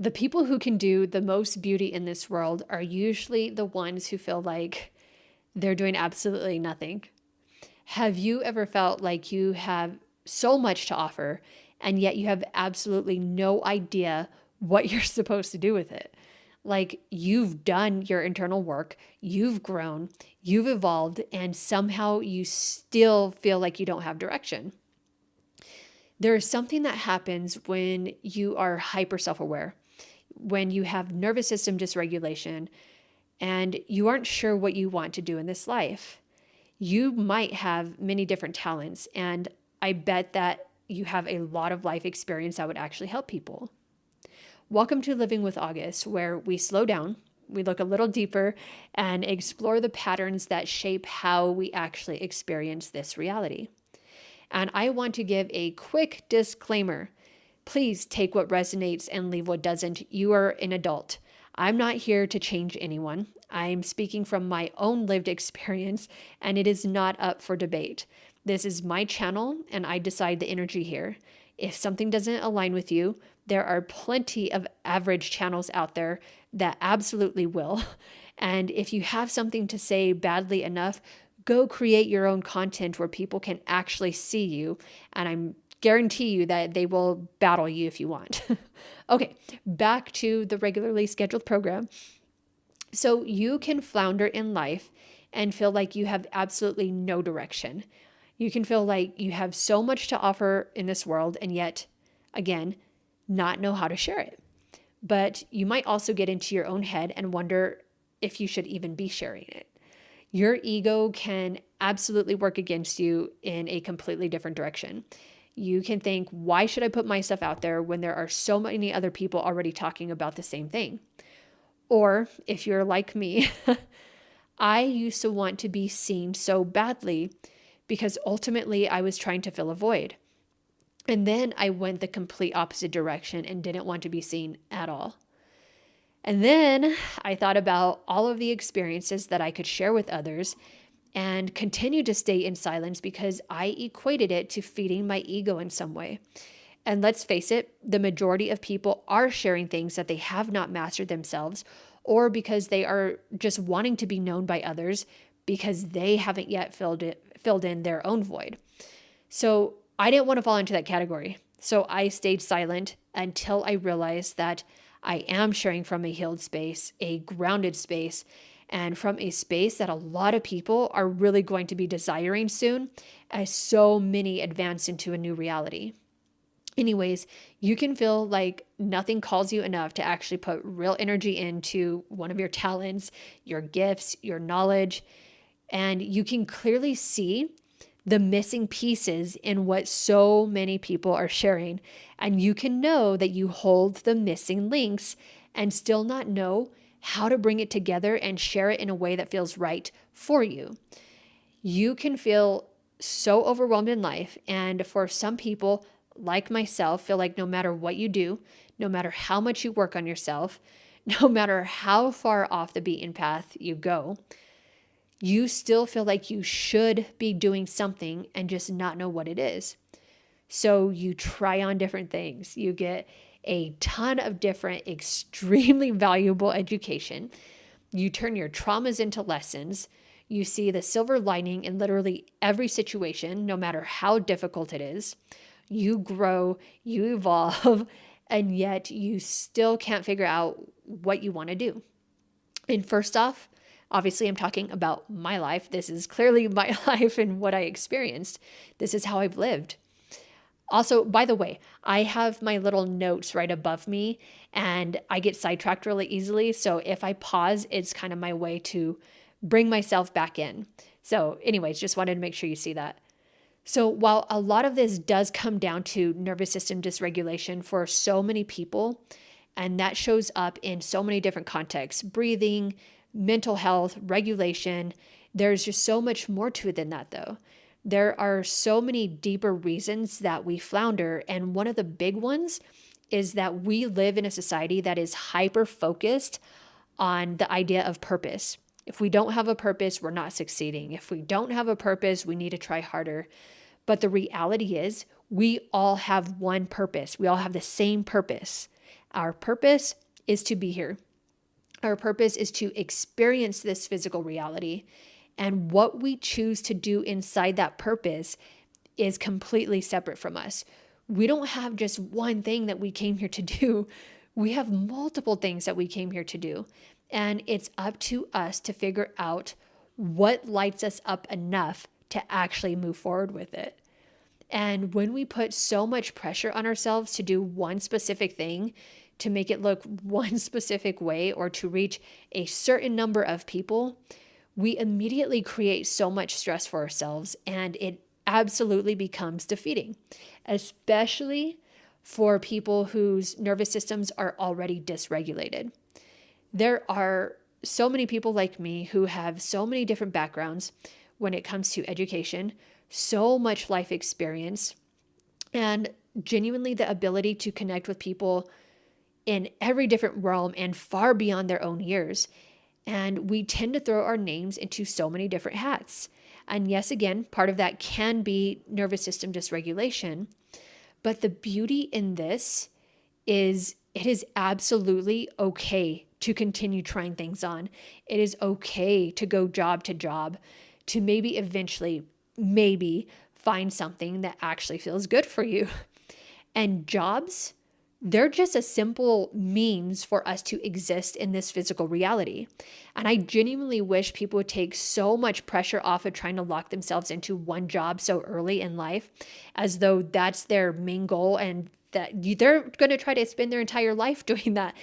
The people who can do the most beauty in this world are usually the ones who feel like they're doing absolutely nothing. Have you ever felt like you have so much to offer and yet you have absolutely no idea what you're supposed to do with it? Like you've done your internal work, you've grown, you've evolved, and somehow you still feel like you don't have direction. There is something that happens when you are hyper self aware, when you have nervous system dysregulation, and you aren't sure what you want to do in this life. You might have many different talents, and I bet that you have a lot of life experience that would actually help people. Welcome to Living with August, where we slow down, we look a little deeper, and explore the patterns that shape how we actually experience this reality. And I want to give a quick disclaimer. Please take what resonates and leave what doesn't. You are an adult. I'm not here to change anyone. I'm speaking from my own lived experience, and it is not up for debate. This is my channel, and I decide the energy here. If something doesn't align with you, there are plenty of average channels out there that absolutely will. And if you have something to say badly enough, go create your own content where people can actually see you. And I'm guarantee you that they will battle you if you want. Okay, back to the regularly scheduled program. So you can flounder in life and feel like you have absolutely no direction. You can feel like you have so much to offer in this world and yet, again, not know how to share it. But you might also get into your own head and wonder if you should even be sharing it. Your ego can absolutely work against you in a completely different direction. You can think, why should I put myself out there when there are so many other people already talking about the same thing? Or if you're like me, I used to want to be seen so badly because ultimately I was trying to fill a void. And then I went the complete opposite direction and didn't want to be seen at all. And then I thought about all of the experiences that I could share with others and continued to stay in silence because I equated it to feeding my ego in some way. And let's face it, the majority of people are sharing things that they have not mastered themselves or because they are just wanting to be known by others because they haven't yet filled in their own void. So I didn't want to fall into that category. So I stayed silent until I realized that I am sharing from a healed space, a grounded space, and from a space that a lot of people are really going to be desiring soon as so many advance into a new reality. Anyways, you can feel like nothing calls you enough to actually put real energy into one of your talents, your gifts, your knowledge, and you can clearly see the missing pieces in what so many people are sharing. And you can know that you hold the missing links and still not know how to bring it together and share it in a way that feels right for you. You can feel so overwhelmed in life. And for some people, like myself, feel like no matter what you do, no matter how much you work on yourself, no matter how far off the beaten path you go, you still feel like you should be doing something and just not know what it is. So you try on different things. You get a ton of different, extremely valuable education. You turn your traumas into lessons. You see the silver lining in literally every situation, no matter how difficult it is. You grow, you evolve, and yet you still can't figure out what you want to do. And first off, obviously, I'm talking about my life. This is clearly my life and what I experienced. This is how I've lived. Also, by the way, I have my little notes right above me and I get sidetracked really easily. So if I pause, it's kind of my way to bring myself back in. So, anyways, just wanted to make sure you see that. So, while a lot of this does come down to nervous system dysregulation for so many people, and that shows up in so many different contexts, breathing, mental health, regulation, there's just so much more to it than that, though. There are so many deeper reasons that we flounder. And one of the big ones is that we live in a society that is hyper focused on the idea of purpose. If we don't have a purpose, we're not succeeding. If we don't have a purpose, we need to try harder. But the reality is, we all have one purpose. We all have the same purpose. Our purpose is to be here. Our purpose is to experience this physical reality. And what we choose to do inside that purpose is completely separate from us. We don't have just one thing that we came here to do. We have multiple things that we came here to do. And it's up to us to figure out what lights us up enough to actually move forward with it. And when we put so much pressure on ourselves to do one specific thing, to make it look one specific way, or to reach a certain number of people, we immediately create so much stress for ourselves, and it absolutely becomes defeating, especially for people whose nervous systems are already dysregulated. There are so many people like me who have so many different backgrounds when it comes to education, so much life experience, and genuinely the ability to connect with people in every different realm and far beyond their own years. And we tend to throw our names into so many different hats. And yes, again, part of that can be nervous system dysregulation. But the beauty in this is it is absolutely okay to continue trying things on. It is okay to go job to job, to maybe eventually, maybe find something that actually feels good for you. And jobs, they're just a simple means for us to exist in this physical reality. And I genuinely wish people would take so much pressure off of trying to lock themselves into one job so early in life, as though that's their main goal and that they're going to try to spend their entire life doing that.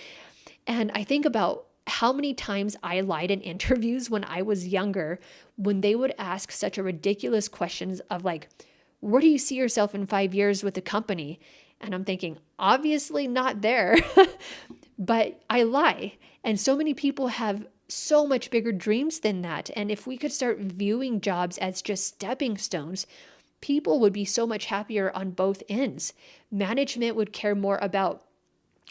And I think about how many times I lied in interviews when I was younger, when they would ask such a ridiculous questions of like, where do you see yourself in 5 years with the company? And I'm thinking, obviously not there, but I lie. And so many people have so much bigger dreams than that. And if we could start viewing jobs as just stepping stones, people would be so much happier on both ends. Management would care more about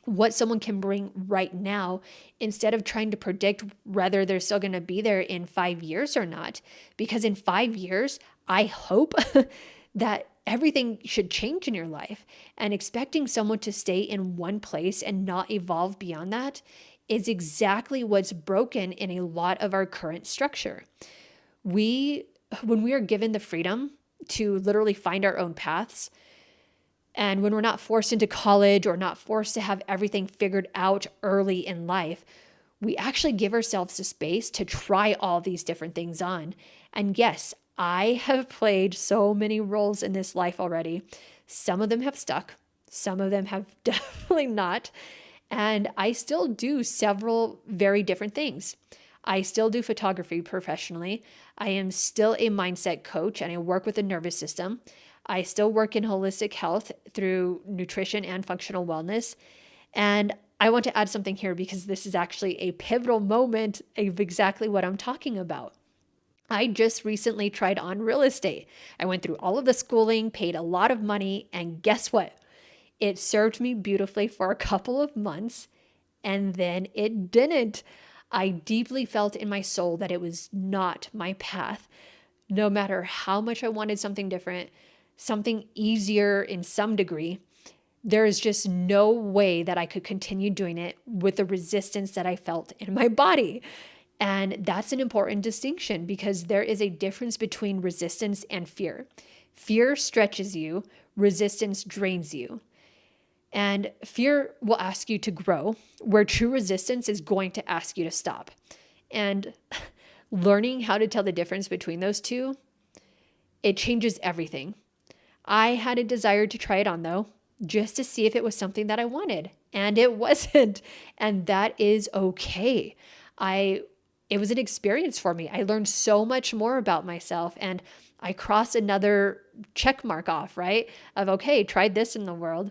what someone can bring right now instead of trying to predict whether they're still going to be there in 5 years or not. Because in 5 years, I hope that everything should change in your life, and expecting someone to stay in one place and not evolve beyond that is exactly what's broken in a lot of our current structure. When we are given the freedom to literally find our own paths, and when we're not forced into college or not forced to have everything figured out early in life, we actually give ourselves the space to try all these different things on. And yes, I have played so many roles in this life already. Some of them have stuck. Some of them have definitely not. And I still do several very different things. I still do photography professionally. I am still a mindset coach and I work with the nervous system. I still work in holistic health through nutrition and functional wellness. And I want to add something here because this is actually a pivotal moment of exactly what I'm talking about. I just recently tried on real estate. I went through all of the schooling, paid a lot of money, and guess what? It served me beautifully for a couple of months, and then it didn't. I deeply felt in my soul that it was not my path. No matter how much I wanted something different, something easier in some degree, there is just no way that I could continue doing it with the resistance that I felt in my body. And that's an important distinction because there is a difference between resistance and fear. Fear stretches you, resistance drains you. And fear will ask you to grow, where true resistance is going to ask you to stop. And learning how to tell the difference between those two, it changes everything. I had a desire to try it on though, just to see if it was something that I wanted. And it wasn't. And that is okay. It was an experience for me. I learned so much more about myself and I crossed another check mark off, right? Of, okay, tried this in the world.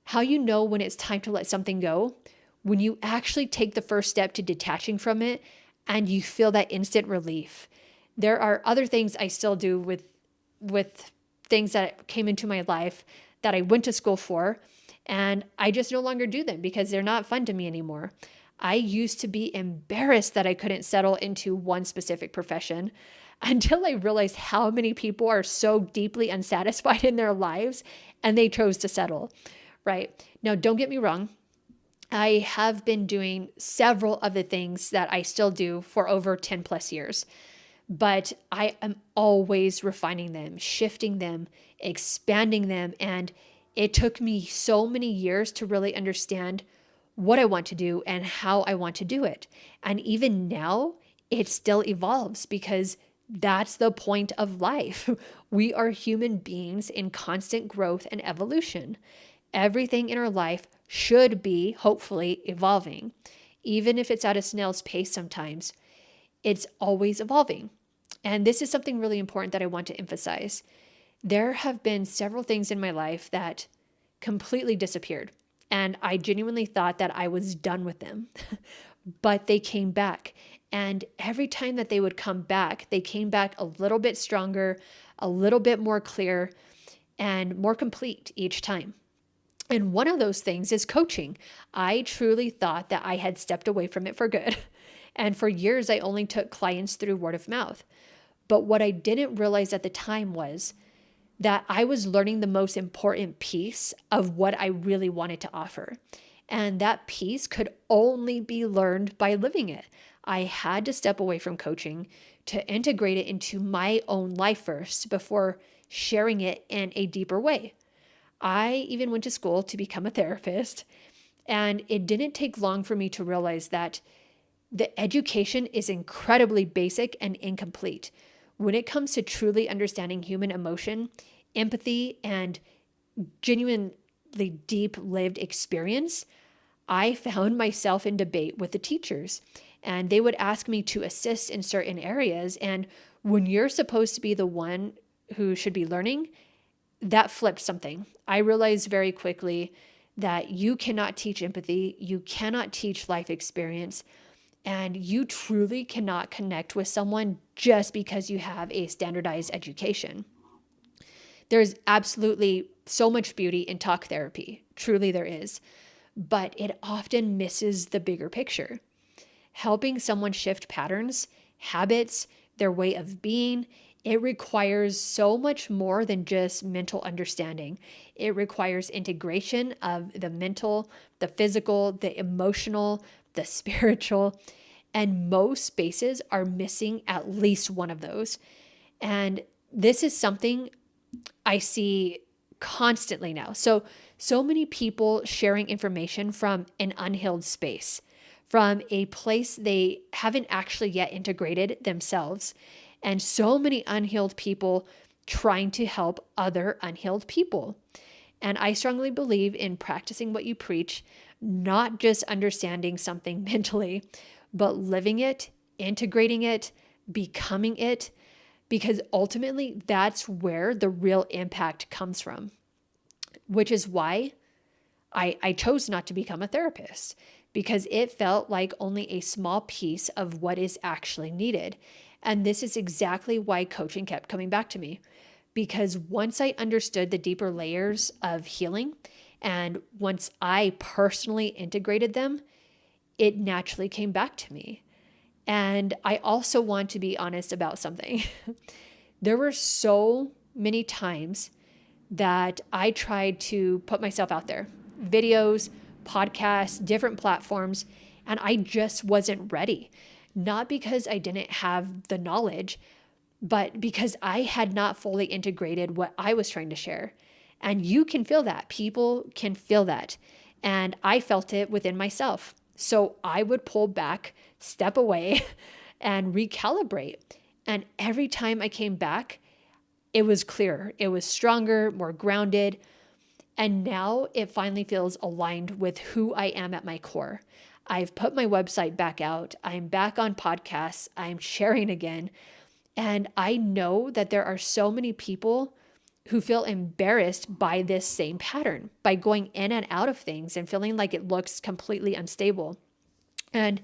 How you know when it's time to let something go? When you actually take the first step to detaching from it and you feel that instant relief. There are other things I still do with things that came into my life that I went to school for, and I just no longer do them because they're not fun to me anymore. I used to be embarrassed that I couldn't settle into one specific profession until I realized how many people are so deeply unsatisfied in their lives and they chose to settle, right? Now, don't get me wrong. I have been doing several of the things that I still do for over 10 plus years, but I am always refining them, shifting them, expanding them. And it took me so many years to really understand what I want to do and how I want to do it. And even now, it still evolves because that's the point of life. We are human beings in constant growth and evolution. Everything in our life should be, hopefully, evolving. Even if it's at a snail's pace sometimes, it's always evolving. And this is something really important that I want to emphasize. There have been several things in my life that completely disappeared. And I genuinely thought that I was done with them, but they came back. And every time that they would come back, they came back a little bit stronger, a little bit more clear, and more complete each time. And one of those things is coaching. I truly thought that I had stepped away from it for good. And for years, I only took clients through word of mouth. But what I didn't realize at the time was that I was learning the most important piece of what I really wanted to offer. And that piece could only be learned by living it. I had to step away from coaching to integrate it into my own life first before sharing it in a deeper way. I even went to school to become a therapist, and it didn't take long for me to realize that the education is incredibly basic and incomplete. When it comes to truly understanding human emotion, empathy, and genuinely deep lived experience, I found myself in debate with the teachers, and they would ask me to assist in certain areas. And when you're supposed to be the one who should be learning, that flipped something. I realized very quickly that you cannot teach empathy, you cannot teach life experience, and you truly cannot connect with someone just because you have a standardized education. There's absolutely so much beauty in talk therapy. Truly, there is. But it often misses the bigger picture. Helping someone shift patterns, habits, their way of being, it requires so much more than just mental understanding. It requires integration of the mental, the physical, the emotional, the spiritual, and most spaces are missing at least one of those. And this is something I see constantly now. So many people sharing information from an unhealed space, from a place they haven't actually yet integrated themselves, and so many unhealed people trying to help other unhealed people. And I strongly believe in practicing what you preach, not just understanding something mentally, but living it, integrating it, becoming it, because ultimately that's where the real impact comes from, which is why I chose not to become a therapist, because it felt like only a small piece of what is actually needed. And this is exactly why coaching kept coming back to me, because once I understood the deeper layers of healing and once I personally integrated them, it naturally came back to me. And I also want to be honest about something. There were so many times that I tried to put myself out there, videos, podcasts, different platforms, and I just wasn't ready. Not because I didn't have the knowledge, but because I had not fully integrated what I was trying to share. And you can feel that. People can feel that. And I felt it within myself. So I would pull back, step away, and recalibrate. And every time I came back, it was clearer. It was stronger, more grounded. And now it finally feels aligned with who I am at my core. I've put my website back out. I'm back on podcasts. I'm sharing again. And I know that there are so many people who feel embarrassed by this same pattern, by going in and out of things and feeling like it looks completely unstable. And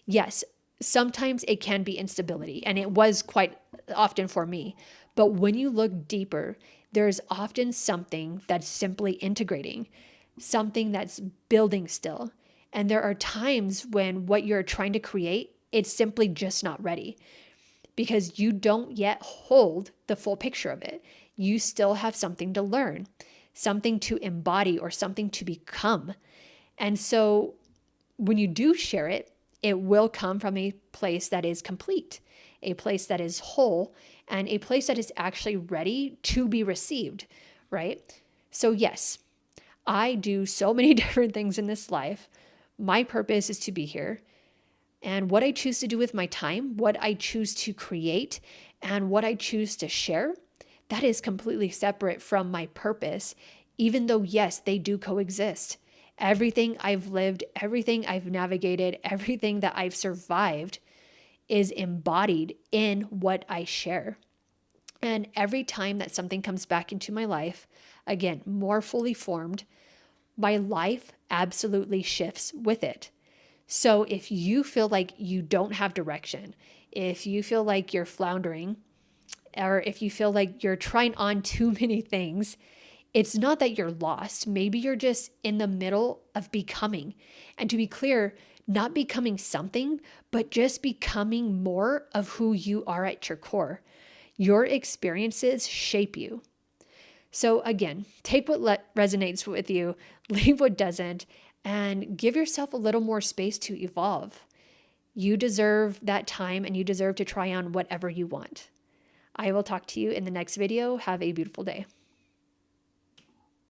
yes, sometimes it can be instability, and it was quite often for me. But when you look deeper, there's often something that's simply integrating, something that's building still. And there are times when what you're trying to create, it's simply just not ready because you don't yet hold the full picture of it. You still have something to learn, something to embody, or something to become. And so when you do share it, it will come from a place that is complete, a place that is whole, and a place that is actually ready to be received, right? So, yes, I do so many different things in this life. My purpose is to be here. And what I choose to do with my time, what I choose to create, and what I choose to share, that is completely separate from my purpose, even though, yes, they do coexist. Everything I've lived, everything I've navigated, everything that I've survived is embodied in what I share. And every time that something comes back into my life, again, more fully formed, my life absolutely shifts with it. So if you feel like you don't have direction, if you feel like you're floundering, or if you feel like you're trying on too many things, it's not that you're lost. Maybe you're just in the middle of becoming. And to be clear, not becoming something, but just becoming more of who you are at your core. Your experiences shape you. So again, take what resonates with you, leave what doesn't, and give yourself a little more space to evolve. You deserve that time and you deserve to try on whatever you want. I will talk to you in the next video. Have a beautiful day.